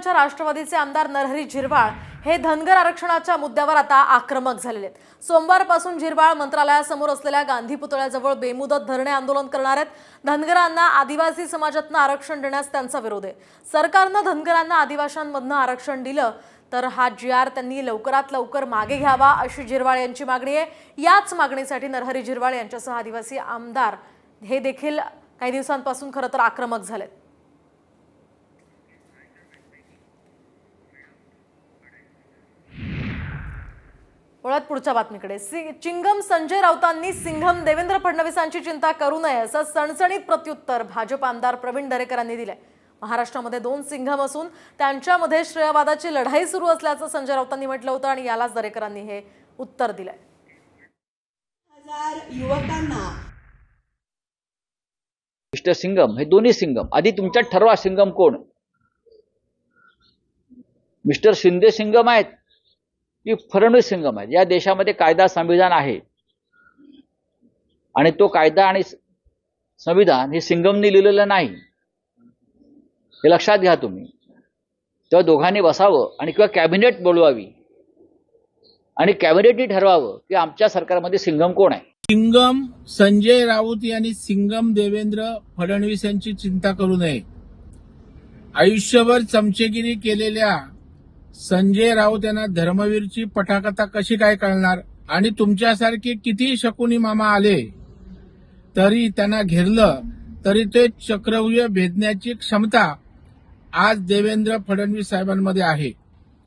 पवारांच्या राष्ट्रवादीचे आमदार नरहरी झिरवाळ हे धनगर आरक्षणाच्या मुद्द्यावर आता आक्रमक झालेले आहेत। सोमवारपासून झिरवाळ मंत्रालयासमोर असलेल्या गांधी पुतळ्याजवळ बेमुदत धरणे आंदोलन करणार आहेत। धनगरांना आदिवासी समाजातून आरक्षण देण्यास त्यांचा विरोध आहे। सरकारने धनगरांना आदिवासींमधून आरक्षण दिलं तर हा जीआर त्यांनी लवकरात लवकर मागे घ्यावा अशी झिरवाळ यांची मागणी आहे। याच मागणीसाठी नरहरी झिरवाळ यांच्यासह आदिवासी आमदार हे देखील काही दिवसांपासून खरं तर आक्रमक झालेत। वळत पुढच्या बातमीकडे। चिंगम संजय राऊतांनी सिंघम देवेंद्र फडणवीसांची चिंता करू नये असं सणसणीत प्रत्युत्तर भाजप आमदार प्रवीण दरेकरांनी दिलंय। महाराष्ट्रामध्ये 2 सिंघम असून त्यांच्यामध्ये श्रेयवादाची लढाई सुरू असल्याचं संजय राऊतांनी म्हटलं होतं आणि यालाच दरेकरांनी हे उत्तर दिलंय। युवकांना मिस्टर सिंघम हे दोन्ही सिंघम आधी तुमच्यात ठरवा सिंघम कोण। मिस्टर शिंदे सिंघम आहेत की फडणवीस सिंघम आहेत। या देशामध्ये कायदा संविधान आहे आणि तो कायदा आणि संविधान हे सिंघमनी लिहिलेलं नाही, हे लक्षात घ्या तुम्ही। तेव्हा दोघांनी बसावं आणि किंवा कॅबिनेट बोलवावी आणि कॅबिनेटनी ठरवावं की आमच्या सरकारमध्ये सिंघम कोण आहे। सिंघम संजय राऊत यांनी सिंघम देवेंद्र फडणवीस यांची चिंता करू नये। आयुष्यभर चमचेगिरी केलेल्या संजय राऊत यांना धर्मवीरची पटाकथा कशी काय कळणार आणि तुमच्यासारखे किती शकुनी मामा आले तरी त्यांना घेरलं तरी ते चक्रव्यूह भेदण्याची क्षमता आज देवेंद्र फडणवीस साहेबांमध्ये आहे।